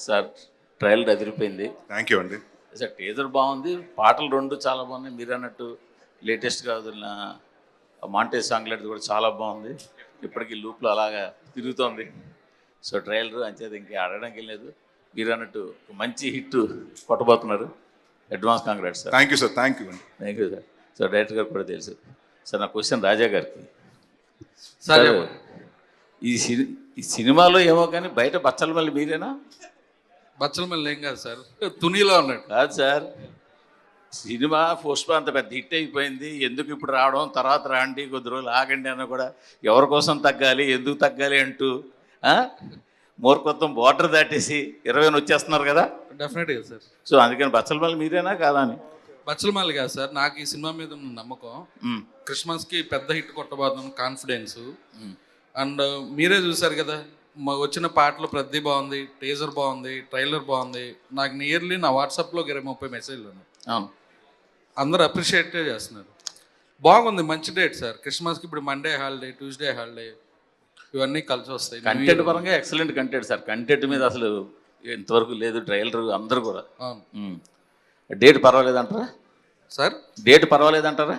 Sir trial అదిరిపోయింది thank you అండి. Sir. Teaser బాగుంది, పాటలు రెండు చాలా బాగున్నాయి. మీరు అన్నట్టు లేటెస్ట్గా వదిలిన మాంటేజ్ సాంగ్ లాంటిది కూడా చాలా బాగుంది. ఇప్పటికీ లూప్లో అలాగా తిరుగుతోంది. సో ట్రయలర్ అంచేది ఇంకా ఆడడానికి లేదు. మీరు అన్నట్టు మంచి హిట్ కొట్టబోతున్నారు. Advance congrats sir. Thank you sir. Thank you అండి. Thank you sir. So director గారు కూడా తెలుసు సార్. నా క్వశ్చన్ రాజా గారికి సార్, ఈ సినిమాలో ఏమో కానీ బయట బచ్చల మళ్ళీ మీరేనా? బచ్చల మళ్ళీ ఏం కాదు సార్, తునిలో ఉన్నాడు. కాదు సార్, సినిమా పుష్ప అంత పెద్ద హిట్ అయిపోయింది, ఎందుకు ఇప్పుడు రావడం, తర్వాత రాండి, కొద్ది రోజులు ఆగండి అన్న కూడా ఎవరి కోసం తగ్గాలి, ఎందుకు తగ్గాలి అంటూ మూర్ఖత్వం బోర్డర్ దాటేసి 20 వచ్చేస్తున్నారు కదా. డెఫినెట్గా సార్. సో అందుకని బచ్చల మళ్ళీ మీరేనా కాదా అని. బచ్చల మళ్ళీ కాదు సార్, నాకు ఈ సినిమా మీద ఉన్న నమ్మకం, క్రిస్మస్కి పెద్ద హిట్ కొట్టబోతున్నాను కాన్ఫిడెన్స్. అండ్ మీరే చూసారు కదా, వచ్చిన పాటలు ప్రతి బాగుంది, టీజర్ బాగుంది, ట్రైలర్ బాగుంది. నాకు నియర్లీ నా వాట్సాప్లో 20-30 మెసేజ్లు ఉన్నాయి. అవును, అందరూ అప్రిషియేట్ చేస్తున్నారు. బాగుంది, మంచి డేట్ సార్. క్రిస్మస్కి ఇప్పుడు మండే హాలిడే, ట్యూస్డే హాలిడే, ఇవన్నీ కలిసి వస్తాయి. కంటెంట్ పరంగా ఎక్సలెంట్ కంటెంట్ సార్. కంటెంట్ మీద అసలు ఇంతవరకు లేదు. ట్రైలర్ అందరూ కూడా. అవును. డేట్ పర్వాలేదంటారా సార్? డేట్ పర్వాలేదంటారా?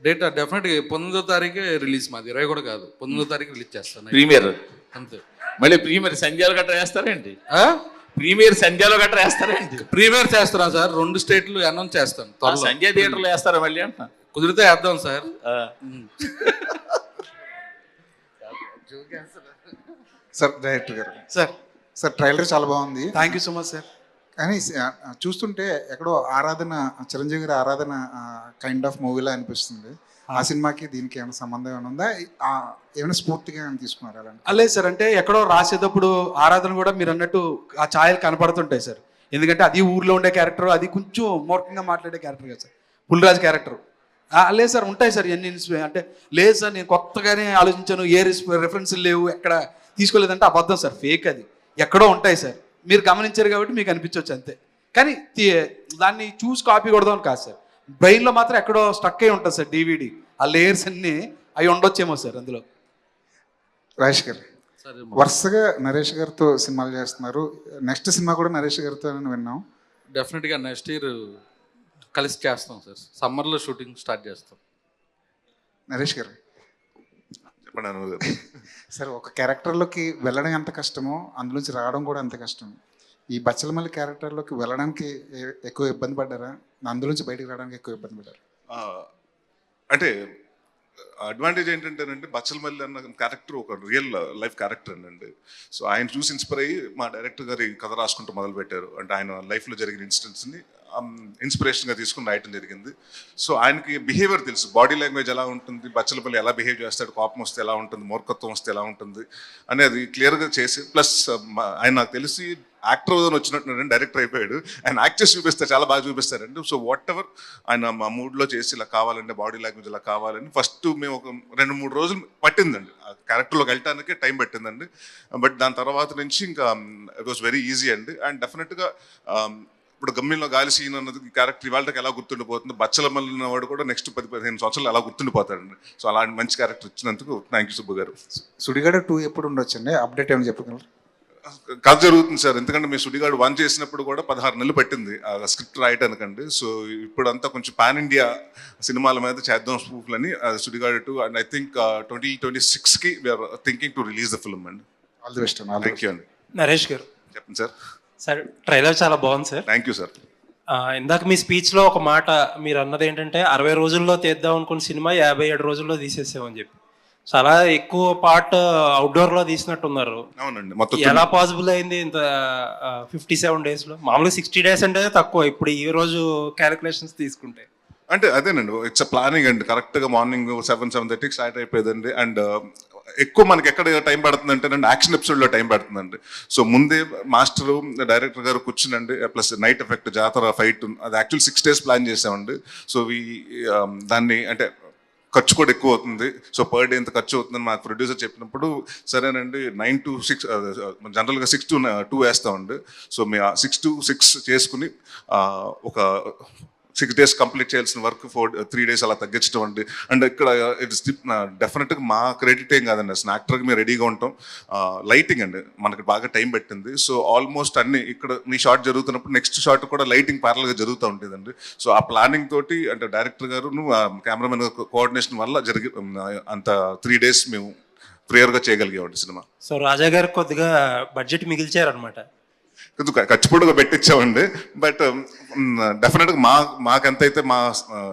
డేట్ డెఫినెట్గా 19వ తారీఖే రిలీజ్. మాది 20 కూడా కాదు, 19వ తారీఖు రిలీజ్ చేస్తాను. ప్రీమియర్ అంతే. మళ్ళీ ప్రీమియర్ సంధ్యాలు గట్రా వేస్తారేంటి? ప్రీమియర్ సంధ్యాలో గట్రా వేస్తారేంటి? ప్రీమియర్ చేస్తున్నాను సార్, 2 స్టేట్లు అనౌన్స్ చేస్తాను. సంధ్యా థియేటర్లో వేస్తారా మళ్ళీ అంట? కుదిరితే వేద్దాం సార్. సార్ డైరెక్టర్ గారు, సార్ సార్ ట్రైలర్ చాలా బాగుంది. Thank you so much sir. కానీ చూస్తుంటే ఎక్కడో ఆరాధన, చిరంజీవి గారి ఆరాధన కైండ్ ఆఫ్ మూవీలా అనిపిస్తుంది. ఆ సినిమాకి దీనికి ఏమైనా సంబంధం ఏమైనా ఉందా? ఏమైనా స్ఫూర్తిగా ఏమైనా తీసుకున్నారు అలాంటి? లేదు సార్, అంటే ఎక్కడో రాసేటప్పుడు ఆరాధన కూడా మీరు అన్నట్టు ఆ ఛాయలు కనపడుతుంటాయి సార్. ఎందుకంటే అది ఊర్లో ఉండే క్యారెక్టర్, అది కొంచెం మూర్ఖంగా మాట్లాడే క్యారెక్టర్ కదా సార్, పుల్రాజ్ క్యారెక్టర్. లేదు సార్, ఉంటాయి సార్ ఎన్ని అంటే లేదు సార్, నేను కొత్తగానే ఆలోచించాను, ఏ రెఫరెన్స్లు లేవు, ఎక్కడ తీసుకోలేదంటే అబద్ధం సార్, ఫేక్. అది ఎక్కడో ఉంటాయి సార్, మీరు గమనించారు కాబట్టి మీకు అనిపించవచ్చు అంతే. కానీ దాన్ని చూసి కాపీ కొడదామని కాదు సార్, బ్రెయిన్లో మాత్రం ఎక్కడో స్టక్ అయి ఉంటుంది సార్. DVD ఆ లేయర్స్ అన్నీ అవి ఉండొచ్చేమో సార్ అందులో. రాజేష్ గారు వరుసగా నరేష్ గారితో సినిమాలు చేస్తున్నారు. నెక్స్ట్ సినిమా కూడా నరేష్ గారితో విన్నాం. డెఫినెట్గా నెక్స్ట్ ఇయర్ కలిసి చేస్తాం సార్. సమ్మర్లో షూటింగ్ స్టార్ట్ చేస్తాం. నరేష్ గారు చెప్పండి. సార్, ఒక క్యారెక్టర్లోకి వెళ్ళడం ఎంత కష్టమో అందులోంచి రావడం కూడా అంత కష్టం. ఈ బచ్చలమల్లి క్యారెక్టర్లోకి వెళ్ళడానికి ఎక్కువ ఇబ్బంది పడ్డారా? అందులోంచి బయటకు రావడానికి ఎక్కువ ఇబ్బంది పడ్డారు? అంటే అడ్వాంటేజ్ ఏంటంటేనండి, బచ్చలమల్లి అన్న క్యారెక్టర్ ఒక రియల్ లైఫ్ క్యారెక్టర్ అండి. సో ఆయన చూసి ఇన్స్పైర్ అయ్యి మా డైరెక్టర్ గారు ఈ కథ రాసుకుంటూ మొదలుపెట్టారు. అంటే ఆయన లైఫ్లో జరిగిన ఇన్సిడెంట్స్ని ఇన్స్పిరేషన్గా తీసుకుని రాయటం జరిగింది. సో ఆయనకి బిహేవియర్ తెలుసు, బాడీ లాంగ్వేజ్ ఎలా ఉంటుంది, బచ్చలపల్లి ఎలా బిహేవ్ చేస్తాడు, కోపం వస్తే ఎలా ఉంటుంది, మూర్ఖత్వం వస్తే ఎలా ఉంటుంది అనేది క్లియర్గా చేసి, ప్లస్ ఆయన నాకు తెలిసి యాక్టర్ అని వచ్చినట్టు డైరెక్టర్ అయిపోయాడు. ఆయన యాక్ట్ చేసి చూపిస్తారు, చాలా బాగా చూపిస్తారండి. సో వాట్ ఎవర్ ఆయన మా మూడ్లో చేసి ఇలా కావాలంటే, బాడీ లాంగ్వేజ్ ఇలా కావాలని ఫస్ట్ మేము ఒక 2-3 రోజులు పట్టిందండి ఆ క్యారెక్టర్లోకి వెళ్ళటానికి టైం పట్టిందండి. బట్ దాని తర్వాత నుంచి ఇంకా ఇట్ వాస్ వెరీ ఈజీ అండి. అండ్ డెఫినెట్గా ఇప్పుడు గమ్యంలో గాలి సీన్ అన్నది క్యారెక్టర్ ఇవాళకి ఎలా గుర్తుండిపోతుంది, బచ్చలమల్లి ఉన్నవాడు కూడా నెక్స్ట్ 10-15 సంవత్సరాలు ఎలా గుర్తుండిపోతాడండి. సో అలాంటి మంచి క్యారెక్టర్ ఇచ్చినందుకు థ్యాంక్ యూ సుబ్బు గారు. సుడిగాడ 2 ఎప్పుడు ఉండొచ్చండి? అప్డేట్ ఏమైనా చెప్పగలరు? కథ జరుగుతుంది సార్, ఎందుకంటే మీ సుడిగాడు 1 చేసినప్పుడు కూడా 16 నెలలు పట్టింది ఆ స్క్రిప్ట్ రాయటానికండి. సో ఇప్పుడు అంతా కొంచెం పాన్ ఇండియా సినిమాల మీద చేద్దాం స్పూఫ్లని సుడిగాడు 2. అండ్ ఐ థింక్ 2026కి we're thinking to release the film అండి. All the best. Thank you అండి. నరేష్ గారు చెప్పండి సార్. సార్ ట్రైలర్ చాలా బాగుంది సార్. Thank you sir. ఇందాక మీ స్పీచ్లో ఒక మాట మీరు అన్నది ఏంటంటే 60 రోజుల్లో తీద్దాం అనుకున్న సినిమా 57 రోజుల్లో తీసేసామని చెప్పి. చాలా ఎక్కువ పార్ట్ అవుట్డోర్లో తీసినట్టున్నారు. అవునండి. మొత్తం ఎలా పాసిబుల్ అయింది ఇంత 57 డేస్లో? మామూలుగా 60 డేస్ అంటే తక్కువ, ఇప్పుడు ఈ రోజు క్యాలిక్యులేషన్స్ తీసుకుంటే. అంటే అదేనండి, ఇట్స్ ప్లానింగ్ అండి. కరెక్ట్గా మార్నింగ్ 7-7:30 స్టార్ట్ అయిపోయిందండి. అండ్ ఎక్కువ మనకి ఎక్కడ టైం పడుతుంది అంటే యాక్షన్ ఎపిసోడ్లో టైం పడుతుందండి. సో ముందే మాస్టరు డైరెక్టర్ గారు కూర్చునండి, ప్లస్ నైట్ ఎఫెక్ట్, జాతర, ఫైట్, అది యాక్చువల్ 6 days ప్లాన్ చేసామండి. సో దాన్ని అంటే ఖర్చు కూడా ఎక్కువ అవుతుంది. సో పర్ డే ఎంత ఖర్చు అవుతుందని మాకు ప్రొడ్యూసర్ చెప్పినప్పుడు సరేనండి 9 to 6 జనరల్గా 6 to 2 వేస్తామండి. సో మేము 6 to 6 చేసుకుని ఒక 6 days కంప్లీట్ చేయాల్సిన వర్క్ 3 days అలా తగ్గించడం అండి. అండ్ ఇక్కడ ఇట్స్ డెఫినెట్గా మా క్రెడిట్ ఏం కాదండి, అసలు యాక్టర్కి మేము రెడీగా ఉంటాం. లైటింగ్ అండి మనకి బాగా టైం పెట్టింది. సో ఆల్మోస్ట్ అన్ని ఇక్కడ మీ షాట్ జరుగుతున్నప్పుడు నెక్స్ట్ షాట్ కూడా లైటింగ్ ప్యారల్గా జరుగుతూ ఉంటుందండి. సో ఆ ప్లానింగ్ తోటి అంటే డైరెక్టర్ గారు కెమెరామెన్ కోఆర్డినేషన్ వల్ల అంత 3 days మేము ప్రేయర్గా చేయగలిగామండి సినిమా. సో రాజా గారు కొద్దిగా బడ్జెట్ మిగిల్చారనమాట. ఖచ్చితంగా పెట్టించామండి. బట్ డెఫినెట్గా మాకెంతైతే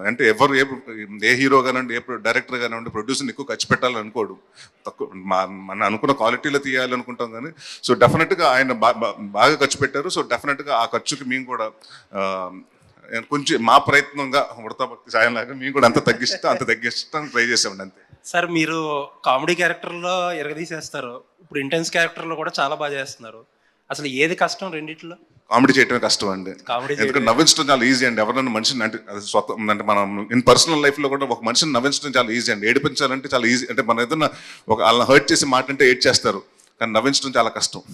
అంటే ఎవరు ఏ హీరో కానివ్వండి, ఏ డైరెక్టర్ కానివ్వండి, ప్రొడ్యూసర్ని ఎక్కువ ఖర్చు పెట్టాలని అనుకోడు, తక్కువ మన అనుకున్న క్వాలిటీలో తీయాలనుకుంటాం కానీ. సో డెఫినెట్గా ఆయన బాగా ఖర్చు పెట్టారు. సో డెఫినెట్గా ఆ ఖర్చుకి మేము కూడా కొంచెం మా ప్రయత్నంగా ఉడతా భక్తి సాయం లాగా మేము కూడా అంత తగ్గిస్తానికి ట్రై చేసామండి అంతే. సార్ మీరు కామెడీ క్యారెక్టర్లో ఎరగదీసేస్తారు, ఇప్పుడు ఇంటెన్స్ క్యారెక్టర్లో కూడా చాలా బాగా చేస్తున్నారు. అసలు ఏది కష్టం రెండిట్లో? కామెడీ చేయటమే కష్టం అండి. ఎందుకంటే నవ్వించడం చాలా ఈజీ అండి. ఎవరైనా మనిషిని అంటే అది స్వతం అంటే మనం ఇన్ పర్సనల్ లైఫ్లో కూడా ఒక మనిషిని నవ్వించడం చాలా ఈజీ అండి. ఏడిపించాలంటే చాలా ఈజీ. అంటే మనం ఏదైనా వాళ్ళని హర్ట్ చేసి మాట అంటే ఏడ్ చేస్తారు, కానీ నవ్వించడం చాలా కష్టం.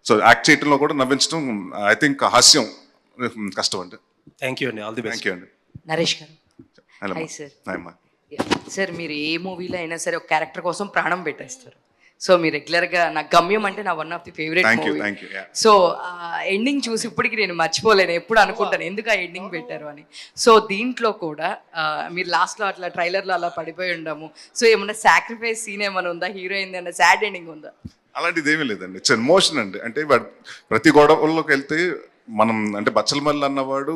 సో యాక్ట్ చేయడంలో కూడా నవ్వించడం ఐ థింక్ హాస్యం కష్టం అండి. థ్యాంక్ యూ అండి, all the best. Thank you అండి. నరేష్ గారు హాయ్ సార్. సార్ మీరు ఏ మూవీలో అయినా సరే ఒక క్యారెక్టర్ కోసం ప్రాణం పెట్టేస్తారు. సో మీరు రెగ్యులర్గా నాకు గమ్యం అంటే నా one of the favourite movie. So ending చూసి ఇప్పటికి నేను మర్చిపోలేను, ఎప్పుడు అనుకుంటాను ఎందుకు ఆ ఎండింగ్ పెట్టారు అని. సో దీంట్లో కూడా మీరు లాస్ట్లో అట్లా ట్రైలర్లో అలా పడిపోయి ఉండము. సో ఏమన్నా సాక్రిఫైస్ సీన్ ఏమైనా ఉందా, హీరోయిన్ అన్న సాడ్ ఎండింగ్ ఉందా? అలాంటిది ఏమీ లేదండి. ఇట్స్ ఎమోషన్ అండి. అంటే ప్రతి గొడవల్లోకి వెళ్తే మనం అంటే బచ్చలమల్లి అన్నవాడు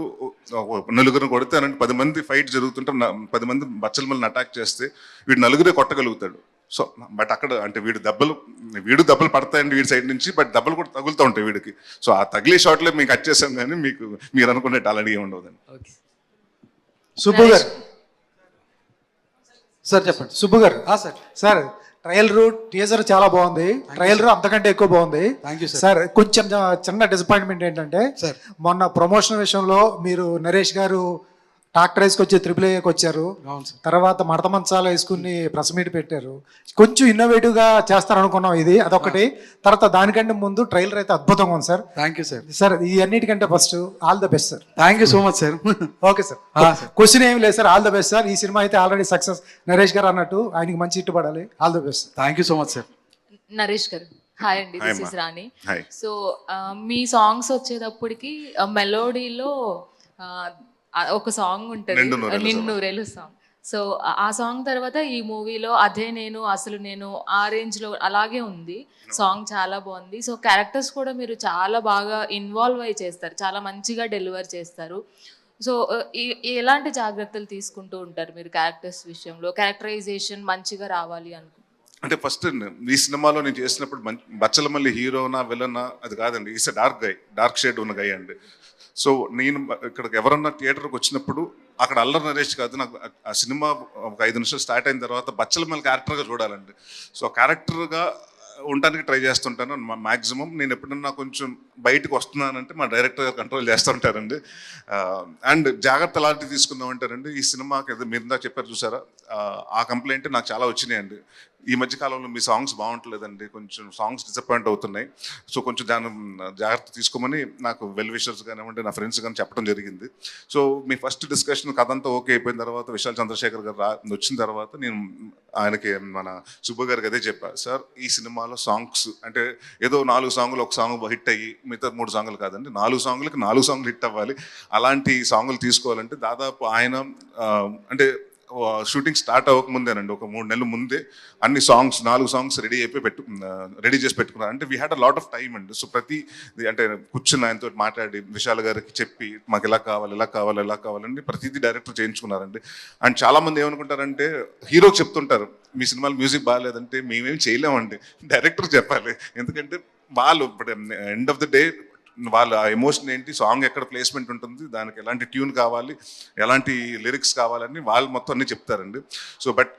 నలుగురిని కొడితే అనంటే 10 మంది ఫైట్ జరుగుతుంటే 10 మంది బచ్చలమల్లిని అటాక్ చేస్తే వీడు నలుగురే కొట్టగలుగుతాడు. సో బట్ అక్కడ అంటే వీడు దెబ్బలు పడతాయండి వీడి సైడ్ నుంచి, బట్ దెబ్బలు కూడా తగులుతూ ఉంటాయి వీడికి. సో ఆ తగిలే షాట్లే మీకు కట్ చేసాం కానీ మీరు అనుకునేట్టు అలాంటి ఏమి ఉండదండి. సుబ్బు గారు సార్ చెప్పండి. సుబ్బు గారు సార్. సార్ ట్రయల్ టీజర్ చాలా బాగుంది, ట్రయల్ అంతకంటే ఎక్కువ బాగుంది. Thank you sir. కొంచెం చిన్న డిసప్పాయింట్మెంట్ ఏంటంటే మొన్న ప్రమోషన్ విషయంలో మీరు నరేష్ గారు ట్రాక్టర్ వేసుకొచ్చి AAAకి వచ్చారు, తర్వాత మడత మంచాలు వేసుకుని ప్రెస్ మీట్ పెట్టారు. కొంచెం ఇన్నోవేటివ్గా చేస్తారనుకున్నాం ఇది అదొకటి. తర్వాత దానికంటే ముందు ట్రైలర్ అయితే అద్భుతంగా ఉంది sir. Thank you sir. Sir ఈ అన్నిటికంటే first all the best sir. Thank you so much sir. Okay sir. Question ఏం లేదు sir, all the best sir. ఈ సినిమా అయితే ఆల్రెడీ సక్సెస్. నరేష్ గారు అన్నట్టు ఆయనకి మంచి హిట్ పడాలి. All the best. Thank you so much sir. Naresh గారు హాయ్ అండి, this is Rani. Hi. So me songs వచ్చేటప్పటికి మెలోడీలో ఒక సాంగ్ ఉంటుంది, నిన్నూరేలు సాంగ్. సో ఆ సాంగ్ తర్వాత ఈ మూవీలో అదే నేను అసలు నేను ఆ రేంజ్లో అలాగే ఉంది. సాంగ్ చాలా బాగుంది. సో క్యారెక్టర్స్ కూడా మీరు చాలా బాగా ఇన్వాల్వ్ అయి చేస్తారు, చాలా మంచిగా డెలివర్ చేస్తారు. సో ఎలాంటి జాగ్రత్తలు తీసుకుంటూ ఉంటారు మీరు క్యారెక్టర్స్ విషయంలో? క్యారెక్టరైజేషన్ మంచిగా రావాలి అంటే ఫస్ట్ ఈ సినిమాలో నేను చేసినప్పుడు బచ్చలమల్లి హీరోనా విలనా అది కాదండి, ఈస్ డార్క్ షేడ్ ఉన్న గై అండి. సో నేను ఇక్కడికి ఎవరన్నా థియేటర్కి వచ్చినప్పుడు అక్కడ అల్లరి నరేష్ కాదు, నాకు ఆ సినిమా ఒక 5 నిమిషాలు స్టార్ట్ అయిన తర్వాత బచ్చలమల్లి క్యారెక్టర్గా చూడాలండి. సో క్యారెక్టర్గా ఉండడానికి ట్రై చేస్తుంటాను మ్యాక్సిమం. నేను ఎప్పుడన్నా కొంచెం బయటకు వస్తున్నానంటే మా డైరెక్టర్ గారు కంట్రోల్ చేస్తుంటారండి. అండ్ జాగ్రత్త అలాంటివి తీసుకుందాం అంటారండి. ఈ సినిమాకి ఏదో మీరు ఇందాక చెప్పారు చూసారా, ఆ కంప్లైంట్ నాకు చాలా వచ్చినాయండి. ఈ మధ్య కాలంలో మీ సాంగ్స్ బాగుంటలేదండి, కొంచెం సాంగ్స్ డిసప్పాయింట్ అవుతున్నాయి, సో కొంచెం దాని జాగ్రత్త తీసుకోమని నాకు వెల్ విషర్స్ కానివ్వండి నా ఫ్రెండ్స్ కానీ చెప్పడం జరిగింది. సో మీ ఫస్ట్ డిస్కషన్ కథ అంతా ఓకే అయిపోయిన తర్వాత విశాల్ చంద్రశేఖర్ గారు వచ్చిన తర్వాత నేను ఆయనకి మన సుబ్బు గారికి అదే చెప్పాను, సార్ ఈ సినిమాలో సాంగ్స్ అంటే ఏదో 4 సాంగులు ఒక సాంగ్ హిట్ అయ్యి మిగతా 3 సాంగులు కాదండి, 4 సాంగులకి 4 సాంగులు హిట్ అవ్వాలి. అలాంటి సాంగులు తీసుకోవాలంటే దాదాపు ఆయన షూటింగ్ స్టార్ట్ అవ్వకముందేనండి, ఒక 3 నెలల ముందే అన్ని సాంగ్స్ 4 సాంగ్స్ రెడీ చేసి పెట్టుకున్నారు. అంటే we had a lot of time అండి. సో ప్రతి అంటే కూర్చుని ఆయనతో మాట్లాడి విశాల్ గారికి చెప్పి మాకు ఇలా కావాలని ప్రతిదీ డైరెక్టర్ చేయించుకున్నారండి. అండ్ చాలామంది ఏమనుకుంటారంటే హీరోకి చెప్తుంటారు మీ సినిమాలో మ్యూజిక్ బాగాలేదంటే మేమేం చేయలేమండి, డైరెక్టర్ చెప్పాలి. ఎందుకంటే వాళ్ళు ఇప్పుడు ఎండ్ ఆఫ్ ద డే వాళ్ళ ఎమోషన్ ఏంటి, సాంగ్ ఎక్కడ ప్లేస్మెంట్ ఉంటుంది, దానికి ఎలాంటి ట్యూన్ కావాలి, ఎలాంటి లిరిక్స్ కావాలని వాళ్ళు మొత్తం అన్నీ చెప్తారండి. సో బట్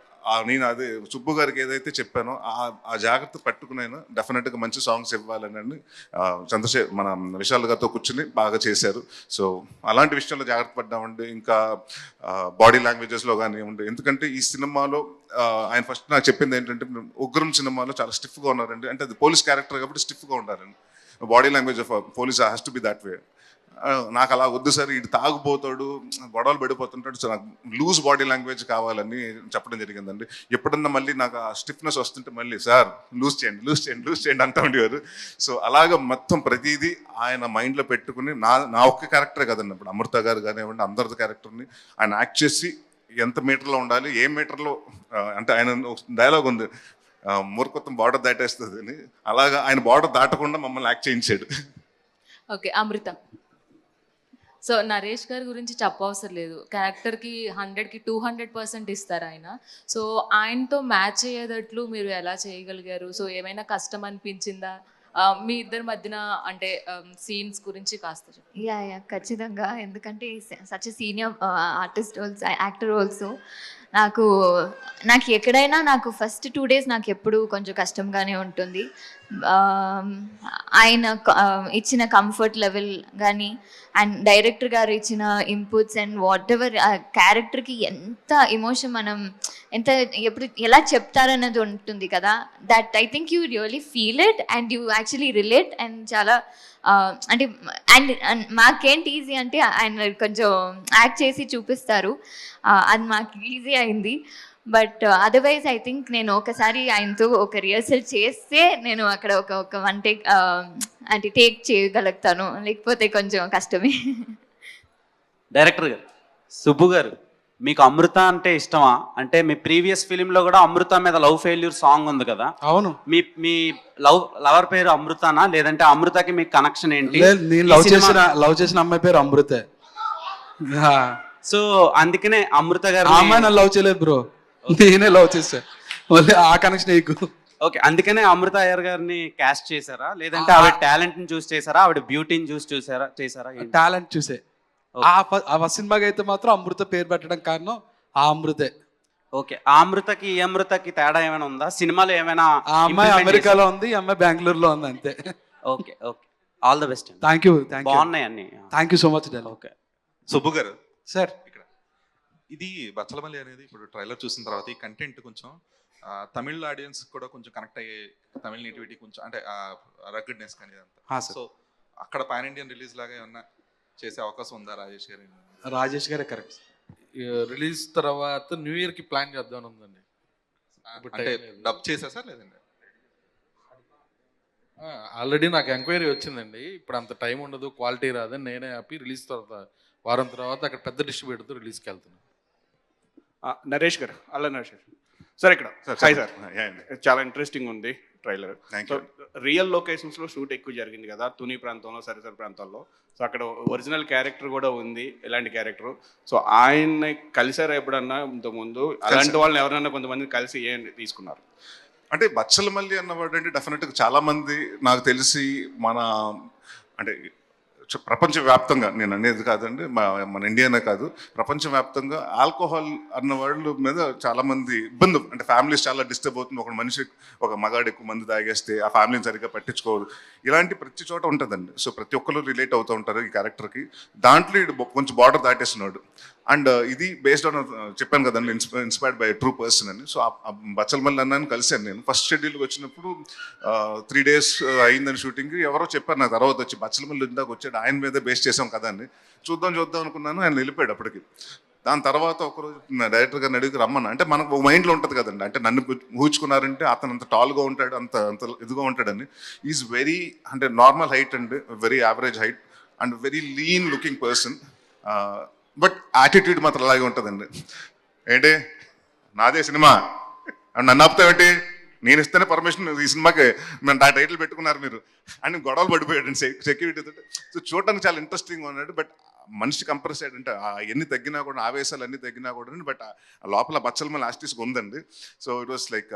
నేను అదే సుబ్బు గారికి ఏదైతే చెప్పానో ఆ జాగ్రత్త పట్టుకునైనా డెఫినెట్గా మంచి సాంగ్స్ ఇవ్వాలని మన విశాల్ గారితో కూర్చుని బాగా చేశారు. సో అలాంటి విషయంలో జాగ్రత్త పడ్డామండి. ఇంకా బాడీ లాంగ్వేజెస్లో కానివ్వండి, ఎందుకంటే ఈ సినిమాలో ఆయన ఫస్ట్ నాకు చెప్పింది ఏంటంటే ఉగ్రం సినిమాలో చాలా స్టిఫ్గా ఉన్నారండి. అంటే అది పోలీస్ క్యారెక్టర్ కాబట్టి స్టిఫ్గా ఉండారండి. Body language of police has to be that way. నాకు అలా వద్దు సార్, ఇటు తాగుపోతాడు, గొడవలు పడిపోతుంటాడు, సో నాకు లూజ్ బాడీ లాంగ్వేజ్ కావాలని చెప్పడం జరిగిందండి. ఎప్పుడన్నా మళ్ళీ నాకు ఆ స్టిఫ్నెస్ వస్తుంటే మళ్ళీ సార్ లూజ్ చేయండి అంటూ ఉండేవారు. సో అలాగ మొత్తం ప్రతిదీ ఆయన మైండ్లో పెట్టుకుని నా ఒక్క క్యారెక్టరే కదండి, ఇప్పుడు అమృత గారు కానివ్వండి అందరి క్యారెక్టర్ని ఆయన యాక్ట్ చేసి ఎంత మీటర్లో ఉండాలి, ఏ మీటర్లో, అంటే ఆయన డైలాగ్ ఉంది, మూర్ఖత్వం బార్డర్ దాటేస్తుంది అని, అలాగా ఆయన బార్డర్ దాటకుండా మమ్మల్ని యాక్ట్ చేయించాడు. ఓకే, అమృత. సో నరేష్ గారి గురించి చెప్పవసరం లేదు, క్యారెక్టర్కి 100కి 200% ఇస్తారు ఆయన. సో ఆయనతో మ్యాచ్ అయ్యేటట్లు మీరు ఎలా చేయగలిగారు? సో ఏమైనా కష్టం అనిపించిందా మీ ఇద్దరి మధ్యన? అంటే సీన్స్ గురించి కాస్త చెప్పండి. యా ఖచ్చితంగా. ఎందుకంటే such senior artist also, actor also. నాకు ఎక్కడైనా నాకు ఫస్ట్ 2 days నాకు ఎప్పుడు కొంచెం కష్టంగానే ఉంటుంది. ఆయన ఇచ్చిన కంఫర్ట్ లెవెల్ కానీ అండ్ డైరెక్టర్ గారు ఇచ్చిన ఇన్పుట్స్ అండ్ వాట్ ఎవర్ క్యారెక్టర్కి ఎంత ఎమోషన్ మనం ఎంత ఎప్పుడు ఎలా చెప్తారన్నది ఉంటుంది కదా. That I think you really feel it and you actually relate. And చాలా అంటే అండ్ మాకేంటి ఈజీ అంటే ఆయన కొంచెం యాక్ట్ చేసి చూపిస్తారు, అది మాకు ఈజీ అయింది. బట్ అదర్వైజ్ ఐ థింక్ నేను ఒకసారి ఆయనతో ఒక రిహర్సల్ చేస్తే నేను అక్కడ ఒక 1 take అంటే టేక్ చేయగలుగుతాను, లేకపోతే కొంచెం కష్టమే. డైరెక్టర్ గారు, సుబ్బు గారు, మీకు అమృత అంటే ఇష్టమా? అంటే మీ ప్రీవియస్ ఫిలింలో కూడా అమృత మీద లవ్ ఫెయిల్యూర్ సాంగ్ ఉంది కదా. అవును. మీ లవర్ పేరు అమృతనా, లేదంటే అమృతకి మీకు కనెక్షన్ ఏంటి? నేను లవ్ చేసిన అమ్మాయి పేరు అమృతే. సో అందుకనే అమృత గారు అమ్మాయి నన్ను లవ్ చేయలేదు బ్రో, నేనే లవ్ చేసా, మళ్ళీ ఆ కనెక్షన్ నీకు. ఓకే, అందుకనే అమృత అయ్యర్ గారిని క్యాస్ట్ చేశారా, లేదంటే ఆవిడ టాలెంట్ ని చూసి చేశారా, ఆవిడ బ్యూటీని చూసి చేశారా? టాలెంట్ చూసే. ఆ ఫస్ట్ సినిమాకి అయితే మాత్రం అమృత పేరు పెట్టడం కారణం ఆ అమృతే. ఓకే, ఆ అమృతకి ఈ అమృతకి తేడా ఏమైనా ఉందా? సినిమాలో ఏమైనా? ఆ అమ్మాయి అమెరికాలో ఉంది, ఈ అమ్మాయి బెంగళూరులో ఉంది, అంతే. Okay, all the best. Thank you. బాగున్నాయి అన్ని. Thank you so much. Okay, Subbu గారు సార్, ఇక్కడ ఇది బచ్చలమల్లి అనేది ఇప్పుడు ట్రైలర్ చూసిన తర్వాత ఈ కంటెంట్ కొంచెం తమిళ ఆడియన్స్ కూడా కొంచెం కనెక్ట్ అయ్యే, తమిళ నేటివిటీ కొంచెం అంటే రగ్గడ్నెస్ కానీ ఇదంతా. సో అక్కడ పాన్ ఇండియన్ రిలీజ్ లాగా ఏమన్నా చేసే అవకాశం ఉందా రాజేష్ గారే కరెక్ట్. రిలీజ్ తర్వాత న్యూ ఇయర్ కి ప్లాన్ చేద్దాం ఉందండి. అంటే డబ్ చేసా సార్ లేదండి? ఆల్రెడీ నాకు ఎంక్వైరీ వచ్చిందండి, ఇప్పుడు అంత టైం ఉండదు, క్వాలిటీ రాదని నేనే ఆపి రిలీజ్ తర్వాత వారం తర్వాత అక్కడ పెద్ద డిస్ట్రిబ్యూటర్తో రిలీజ్కి వెళ్తున్నాను. నరేష్ గారు, అల్ల నరేష్ గారు సార్, ఇక్కడ హాయ్ సార్, చాలా ఇంట్రెస్టింగ్ ఉంది ట్రైలర్. సో రియల్ లొకేషన్స్లో షూట్ ఎక్కువ జరిగింది కదా, తుని ప్రాంతంలో, సరిసరి ప్రాంతాల్లో. సో అక్కడ ఒరిజినల్ క్యారెక్టర్ కూడా ఉంది, ఇలాంటి క్యారెక్టర్. సో ఆయన్ని కలిసారా ఎప్పుడన్నా ఇంతకుముందు? అలాంటి వాళ్ళని ఎవరైనా కొంతమంది కలిసి ఏం తీసుకున్నారు? అంటే బచ్చలమల్లి అన్నవాడు అంటే డెఫినెట్గా చాలామంది నాకు తెలిసి మన అంటే ప్రపంచవ్యాప్తంగా, నేను అనేది కాదండి మన ఇండియానే కాదు, ప్రపంచవ్యాప్తంగా ఆల్కహాల్ అన్న వాళ్ళ మీద చాలామంది ఇబ్బంది, అంటే ఫ్యామిలీస్ చాలా డిస్టర్బ్ అవుతుంది. ఒక మనిషి, ఒక మగాడు ఎక్కువ మంది తాగేస్తే ఆ ఫ్యామిలీని సరిగ్గా పట్టించుకోదు, ఇలాంటి ప్రతి చోట ఉంటుందండి. సో ప్రతి ఒక్కరు రిలేట్ అవుతూ ఉంటారు ఈ క్యారెక్టర్కి. దాంట్లో ఇది కొంచెం బార్డర్ దాటేస్తున్నాడు. అండ్ ఇది బేస్డ్ ఆన్, చెప్పాను కదండి, ఇన్స్పైర్డ్ బై ట్రూ పర్సన్ అని. సో బచ్చలమల్లి అన్నాను కలిశాను నేను ఫస్ట్ షెడ్యూల్కి వచ్చినప్పుడు. 3 days అయిందని షూటింగ్కి. ఎవరో చెప్పారు నాకు తర్వాత వచ్చి, బచ్చలమల్లి ఇందాక వచ్చాడు, ఆయన మీద బేస్ చేసాం కదా అని. చూద్దాం అనుకున్నాను, ఆయన వెళ్ళిపోయాడు అప్పటికి. దాని తర్వాత ఒకరోజు డైరెక్టర్ గారిని అడిగి రమ్మన్నా, అంటే మనకు మైండ్లో ఉంటుంది కదండి, అంటే నన్ను ఊహించుకున్నారంటే అతను అంత టాల్గా ఉంటాడు, అంత ఇదిగా ఉంటాడని. ఈజ్ వెరీ, అంటే నార్మల్ హైట్ అండి, very average height and very lean looking person. But attitude మాత్రం అలాగే ఉంటుందండి. ఏంటి నాదే సినిమా నన్ను ఆపుతావేంటి, నేను ఇస్తేనే పర్మిషన్ ఈ సినిమాకి మేము ఆ టైటిల్ పెట్టుకున్నారు మీరు అని గొడవలు పడిపోయాడు సెక్యూరిటీతో. సో చూడడానికి చాలా ఇంట్రెస్టింగ్గా ఉన్నాడు. బట్ మనిషి కంప్రెస్ అయ్యాడు, అంటే ఎన్ని తగ్గినా కూడా, ఆవేశాలు అన్ని తగ్గినా కూడా, బట్ లోపల బచ్చలమల్లి ఆర్టిస్ట్ ఉందండి. So it was like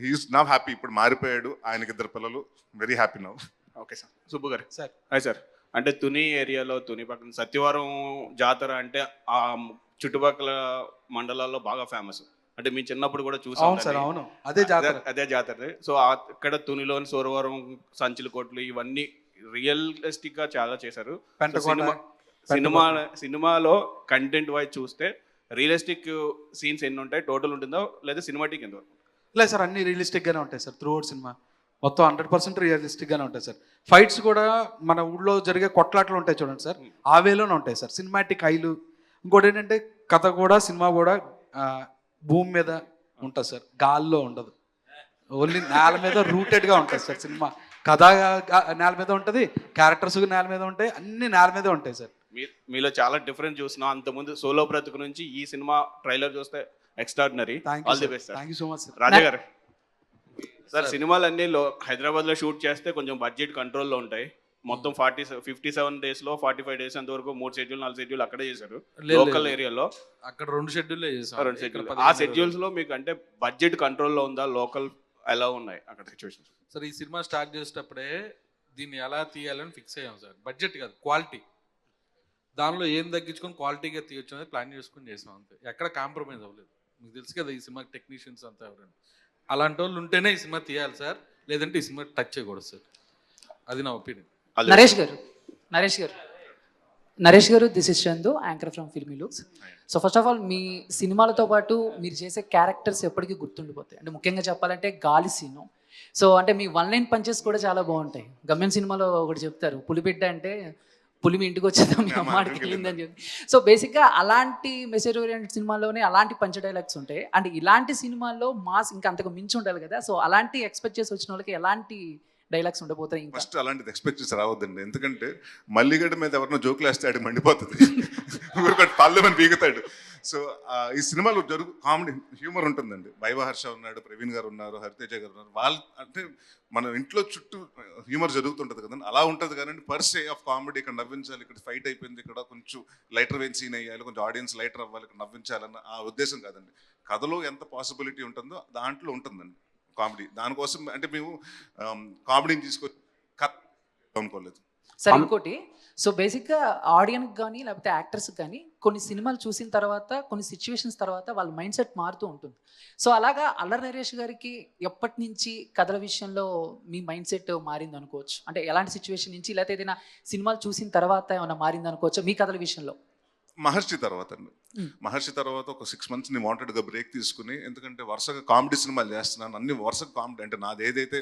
he's now happy. ఇప్పుడు మారిపోయాడు, ఆయనకి 2 పిల్లలు, very happy now. Okay sir. Subbu గారు సార్, హాయ్ సార్. అంటే తుని ఏరియాలో, తుని పక్కన సత్యవరం జాతర అంటే ఆ చుట్టుపక్కల మండలాల్లో బాగా ఫేమస్. అంటే మీ చిన్నప్పుడు కూడా చూసాం సార్. అవును, అదే జాతర. సో అక్కడ తునిలోని సోరవరం, సంచుల కోట్లు, ఇవన్నీ రియలిస్టిక్ గా చాలా చేశారు. సినిమాలో కంటెంట్ వైజ్ చూస్తే రియలిస్టిక్ సీన్స్ ఎన్ని ఉంటాయి, టోటల్ ఉంటుందో లేదా సినిమాటిక్ ఎంత? లేదు సార్, అన్ని రియలిస్టిక్ గానే ఉంటాయి సార్ త్రూ అవుట్ సినిమా. మొత్తం 100% రియలిస్టిక్గానే ఉంటాయి సార్. ఫైట్స్ కూడా మన ఊళ్ళో జరిగే కొట్లాట్లు ఉంటాయి చూడండి సార్, ఆ వేలోనే ఉంటాయి సార్. సినిమాటిక్ హైలు. ఇంకోటి ఏంటంటే కథ కూడా సినిమా కూడా భూమి మీద ఉంటుంది సార్, గాల్లో ఉండదు. ఓన్లీ నేల మీద రూటెడ్గా ఉంటుంది సార్ సినిమా. కథ నేల మీద ఉంటుంది, క్యారెక్టర్స్ నేల మీద ఉంటాయి, అన్ని నేల మీదే ఉంటాయి సార్. మీలో చాలా డిఫరెంట్ చూస్తున్నాం. అంతకుముందు సోలో బ్రతుకు నుంచి ఈ సినిమా ట్రైలర్ చూస్తే extraordinary. All the best sir. Thank you so much sir. Raja garu sir, సినిమాలన్నీ హైదరాబాద్లో షూట్ చేస్తే కొంచెం బడ్జెట్ కంట్రోల్లో ఉంటాయి. మొత్తం 57 డేస్లో 45 డేస్ అంతవరకు 3 షెడ్యూల్ 4 షెడ్యూల్ అక్కడే చేశారు లోకల్ ఏరియాలో. అక్కడ 2 షెడ్యూల్లే చేశారు. 2 షెడ్యూల్. ఆ షెడ్యూల్స్లో మీకు అంటే బడ్జెట్ కంట్రోల్లో ఉందా, లోకల్ ఎలా ఉన్నాయి అక్కడ సిచ్యువేషన్స్? సార్ ఈ సినిమా స్టార్ట్ చేసేటప్పుడే దీన్ని ఎలా తీయాలని ఫిక్స్ అయ్యాం సార్. బడ్జెట్ కాదు, క్వాలిటీ. దానిలో ఏం తగ్గించుకొని క్వాలిటీగా తీయొచ్చు అనేది ప్లాన్ చేసుకుని చేసాం అంతే. ఎక్కడ కాంప్రమైజ్ అవ్వలేదు. మీకు తెలుసు కదా ఈ సినిమా టెక్నీషియన్స్ అంతా ఎవరండి. అలాంటి వాళ్ళు ఉంటేనే ఈ సినిమా తీయాలి సార్, లేదంటే ఈ సినిమా టచ్ చేయకూడదు సార్. అది నా opinion. Naresh garu this is Chandu, anchor from Filmy Looks. So first of all మీ సినిమాలతో పాటు మీరు చేసే క్యారెక్టర్స్ ఎప్పటికీ గుర్తుండిపోతాయి. అంటే ముఖ్యంగా చెప్పాలంటే గాలి సీను. సో అంటే మీ 1 లైన్ పంచెస్ కూడా చాలా బాగుంటాయి. గమ్యం సినిమాలో ఒకటి చెప్తారు, పులిబిడ్డ అంటే పులి మీ ఇంటికి వచ్చేద్దాం మీ అమ్మాడికి వెళ్ళిందని చెప్పి. సో బేసిక్గా అలాంటి మెసేజ్ ఓరియంటెడ్ సినిమాల్లోనే అలాంటి పంచ్ డైలాగ్స్ ఉంటాయి. అండ్ ఇలాంటి సినిమాల్లో మాస్ ఇంకా అంతకు మించి ఉండాలి కదా. సో అలాంటి ఎక్స్పెక్ట్ చేసి వచ్చిన వాళ్ళకి ఎలాంటి డైలాగ్స్ ఉండబోతాయి? ఫస్ట్ అలాంటిది ఎక్స్పెక్ట్ చేసి రావద్దండి. ఎందుకంటే మల్లిగడ్డ మీద ఎవరినో జోకులు వేస్తే ఆడికి మండిపోతుంది, పల్లెమని పీగుతాడు. సో ఈ సినిమాలో కామెడీ హ్యూమర్ ఉంటుందండి. వైవహర్ష ఉన్నాడు, ప్రవీణ్ గారు ఉన్నారు, హరితేజ గారు ఉన్నారు. వాళ్ళు అంటే మన ఇంట్లో చుట్టూ హ్యూమర్ జరుగుతుంటుంది కదండి, అలా ఉంటుంది. కానీ పర్ సే ఆఫ్ కామెడీ ఇక్కడ నవ్వించాలి, ఇక్కడ ఫైట్ అయిపోయింది, ఇక్కడ కొంచెం లైటర్ వెయిన్ సీన్ అయ్యాలి, కొంచెం ఆడియన్స్ లైటర్ అవ్వాలి, ఇక్కడ నవ్వించాలన్న ఆ ఉద్దేశం కాదండి. కథలో ఎంత పాసిబిలిటీ ఉంటుందో దాంట్లో ఉంటుందండి కామెడీ. దానికోసం అంటే మేము కామెడీని తీసుకొని అనుకోలేదు సార్. ఇంకోటి, సో బేసిక్గా ఆడియన్కి కానీ లేకపోతే యాక్టర్స్కి కానీ కొన్ని సినిమాలు చూసిన తర్వాత కొన్ని సిచ్యువేషన్స్ తర్వాత వాళ్ళ మైండ్ సెట్ మారుతూ ఉంటుంది. సో అలాగా అల్లరి నరేష్ గారికి ఎప్పటి నుంచి కథల విషయంలో మీ మైండ్ సెట్ మారింది అనుకోవచ్చు? అంటే ఎలాంటి సిచ్యువేషన్ నుంచి, లేకపోతే ఏదైనా సినిమాలు చూసిన తర్వాత ఏమైనా మారింది అనుకోవచ్చు మీ కథల విషయంలో? మహర్షి తర్వాత అండి. మహర్షి తర్వాత ఒక 6 months నేను వాంటెడ్గా బ్రేక్ తీసుకుని, ఎందుకంటే వరుసగా కామెడీ సినిమాలు చేస్తున్నాను, అన్ని వరుసగా కామెడీ. అంటే నాది ఏదైతే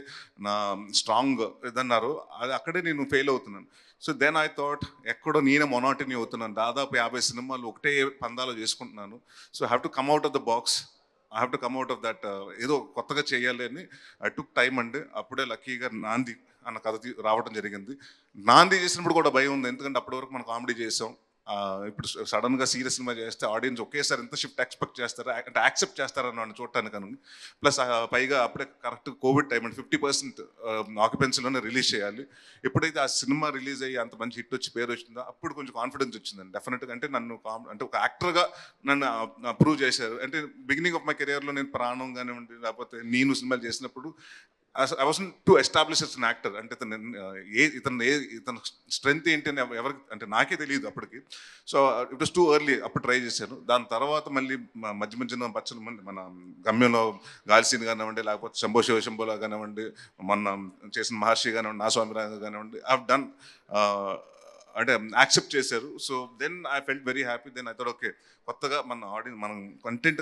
నా స్ట్రాంగ్ ఇదన్నారో అది అక్కడే నేను ఫెయిల్ అవుతున్నాను. సో దెన్ ఐ థాట్ ఎక్కడో నేనే మొనాటిని అవుతున్నాను. దాదాపు 50 సినిమాలు ఒకటే పందాలు చేసుకుంటున్నాను. So I have to come out of the box, I have to come out of that. ఏదో కొత్తగా చేయాలి అని ఐ టుక్ టైమ్ అండి. అప్పుడే లక్కీగా నాంది అన్న కథ రావడం జరిగింది. నాంది చేసినప్పుడు కూడా భయం ఉంది, ఎందుకంటే అప్పటి వరకు మనం కామెడీ చేసాం. ఇప్పుడు సడన్గా సీరియస్ సినిమా చేస్తే ఆడియన్స్ ఒకేసారి ఎంత షిఫ్ట్ ఎక్స్పెక్ట్ చేస్తారా, అంటే యాక్సెప్ట్ చేస్తారని వాడిని చూడటానికి అని. ప్లస్ పైగా అప్పుడే కరెక్ట్ కోవిడ్ టైం అండి, 50% ఆక్యుపెన్సీలోనే రిలీజ్ చేయాలి. ఎప్పుడైతే ఆ సినిమా రిలీజ్ అయ్యి అంత మంచి హిట్ వచ్చి పేరు వచ్చిందో అప్పుడు కొంచెం కాన్ఫిడెన్స్ వచ్చిందండి డెఫినెట్గా. అంటే నన్ను అంటే ఒక యాక్టర్గా నన్ను ప్రూవ్ చేశారు. అంటే బిగినింగ్ ఆఫ్ మై కెరియర్లో నేను ప్రాణం కానివ్వండి, లేకపోతే నేను సినిమాలు చేసినప్పుడు I wasn't to establish as an actor. అంటే ఇతను స్ట్రెంగ్త్ ఏంటి అని ఎవరికి అంటే నాకే తెలియదు అప్పటికి. So it was too early, అప్పుడు ట్రై చేశాను. దాని తర్వాత మళ్ళీ మధ్య మధ్యన పచ్చలు మన గమ్యంలో గాలిసీన్ కానివ్వండి, లేకపోతే శంభో శివశంభోలా కానివ్వండి, మొన్న చేసిన మహర్షి కానివ్వండి, నా స్వామిరాంగ కానివ్వండి, ఐ హావ్ డన్ అంటే యాక్సెప్ట్ చేశారు. So then I felt very happy. Then I thought okay, కొత్తగా మన ఆడియన్స్, మనం కంటెంట్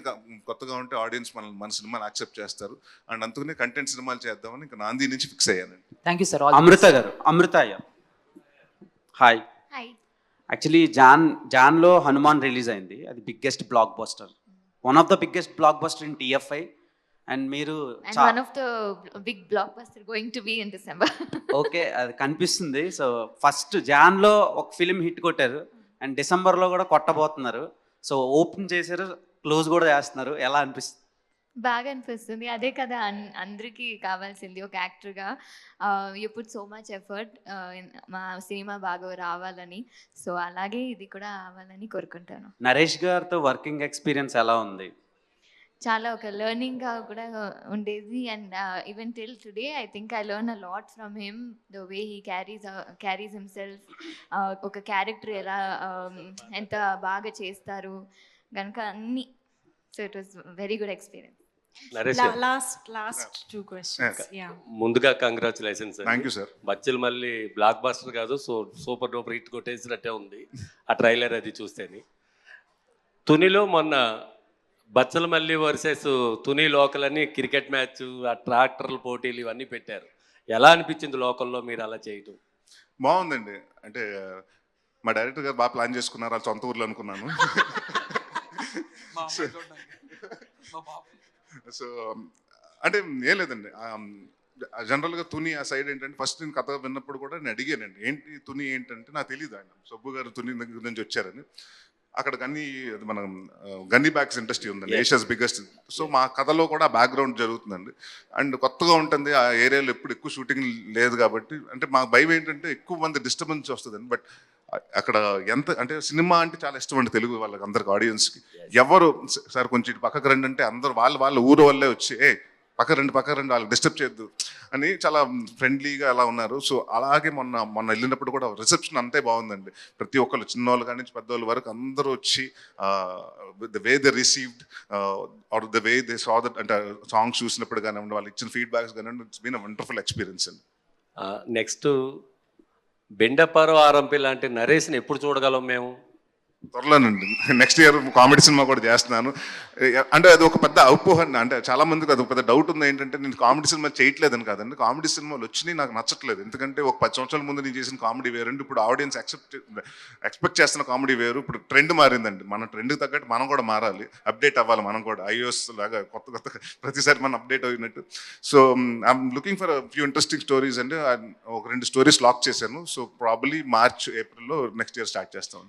కొత్తగా ఉంటే ఆడియన్స్ మన సినిమాని యాక్సెప్ట్ చేస్తారు. అండ్ అందుకనే కంటెంట్ సినిమాలు చేద్దామని ఇంకా నాంది నుంచి ఫిక్స్ అయ్యానండి. Thank you sir. అమృత గారు, అమృత అయ్యా, హాయ్. యాక్చువల్లీ జాన్లో హనుమాన్ రిలీజ్ అయింది. అది biggest blockbuster, one of the biggest blockbuster in TFI. And మీరు one of the big blockbuster going to be in December. Okay, అది కనిపిస్తుంది. So first జాన్లో ఒక film hit కొట్టారు, and డిసెంబర్లో కూడా కొట్టబోతున్నారు. సో ఓపెన్ చేశారు, close కూడా చేస్తున్నారు. ఎలా అనిపిస్తుంది? బాగా అనిపిస్తుంది. అదే కదా అందరికీ కావాల్సింది ఒక యాక్టర్గా. You put so much effort మా సినిమా బాగా రావాలని. సో అలాగే ఇది కూడా అవ్వాలని కోరుకుంటాను. నరేష్ గారితో వర్కింగ్ ఎక్స్పీరియన్స్ ఎలా ఉంది? చాలా ఒక లెర్నింగ్గా కూడా ఉండేది. And even till today I think I learn a lot from him, the way he carries himself. ఒక క్యారెక్టర్ ఎలా ఎంత బాగా చేస్తారు కనుక అన్ని. So it was very good experience. Last 2 questions. ముందుగా congratulations. Thank you sir. Bachhala Malli blockbuster కాదు, so super duper hit కొట్టేసినట్టే ఉంది ఆ ట్రైలర్ అది చూస్తేని. తునిలో మొన్న బచ్చల మల్లి వర్సెస్ తుని లోకల్ అని క్రికెట్ మ్యాచ్, ఆ ట్రాక్టర్ల పోటీలు ఇవన్నీ పెట్టారు. ఎలా అనిపించింది లోకల్లో మీరు అలా చేయటం? బాగుందండి. అంటే మా డైరెక్టర్ గారు బాగా ప్లాన్ చేసుకున్నారు, వాళ్ళ సొంత ఊర్లో అనుకున్నాను. సో అంటే ఏం లేదండి, జనరల్గా తుని ఆ సైడ్ ఏంటంటే ఫస్ట్ నేను కథ విన్నప్పుడు కూడా నేను అడిగానండి, ఏంటి తుని ఏంటంటే నాకు తెలియదు, ఆయన సబ్బు గారు తుని దగ్గర నుంచి వచ్చారని. అక్కడ గన్ని మన గన్ని బ్యాగ్స్ ఇండస్ట్రీ ఉందండి, ఏషియాస్ బిగ్గెస్ట్. సో మా కథలో కూడా బ్యాక్గ్రౌండ్ జరుగుతుందండి. అండ్ కొత్తగా ఉంటుంది, ఆ ఏరియాలో ఎప్పుడు ఎక్కువ షూటింగ్ లేదు కాబట్టి అంటే మా భయం ఏంటంటే ఎక్కువ మంది డిస్టర్బెన్స్ వస్తుందండి. బట్ అక్కడ ఎంత అంటే సినిమా అంటే చాలా ఇష్టం అండి తెలుగు వాళ్ళకి, అందరికి ఆడియన్స్కి. ఎవరు సార్ కొంచెం ఇటు పక్కకు రండి అంటే అందరు వాళ్ళ ఊరు వల్లే వచ్చి పక్క రెండు వాళ్ళకి డిస్టర్బ్ చేయొద్దు అని చాలా ఫ్రెండ్లీగా అలా ఉన్నారు. సో అలాగే మొన్న వెళ్ళినప్పుడు కూడా రిసెప్షన్ అంతే బాగుందండి. ప్రతి ఒక్కరు చిన్నోళ్ళు కానీ నుంచి పెద్దవాళ్ళ వరకు అందరూ వచ్చి the way they received are the way they saw that, అంటే సాంగ్స్ చూసినప్పుడు కానివ్వండి, వాళ్ళు ఇచ్చిన ఫీడ్బ్యాక్స్ కానివ్వండి, it's been a wonderful experience అండి. నెక్స్ట్ బెండపారు ఆరంపి లాంటి నరేష్ని ఎప్పుడు చూడగలం మేము? త్వరలోనండి, నెక్స్ట్ ఇయర్ కామెడీ సినిమా కూడా చేస్తున్నాను. అంటే అది ఒక పెద్ద అపోహ, అంటే చాలా మందికి అది ఒక పెద్ద డౌట్ ఉంది, ఏంటంటే నేను కామెడీ సినిమా చేయట్లేదని కాదండి. కామెడీ సినిమాలు వచ్చినాయి నాకు నచ్చట్లేదు, ఎందుకంటే ఒక 10 సంవత్సరాల ముందు నేను చేసిన కామెడీ వేరండి, ఇప్పుడు ఆడియన్స్ ఎక్స్పెక్ట్ చేస్తున్న కామెడీ వేరు. ఇప్పుడు ట్రెండ్ మారిందండి, మన ట్రెండ్కి తగ్గట్టు మనం కూడా మారాలి, అప్డేట్ అవ్వాలి. మనం కూడా iOS లాగా కొత్త ప్రతిసారి మనం అప్డేట్ అయినట్టు. So I'm looking for few interesting stories అండి. ఒక 2 స్టోరీస్ లాక్ చేశాను. సో ప్రాబబ్లీ మార్చ్ ఏప్రిల్లో నెక్స్ట్ ఇయర్ స్టార్ట్ చేస్తాం.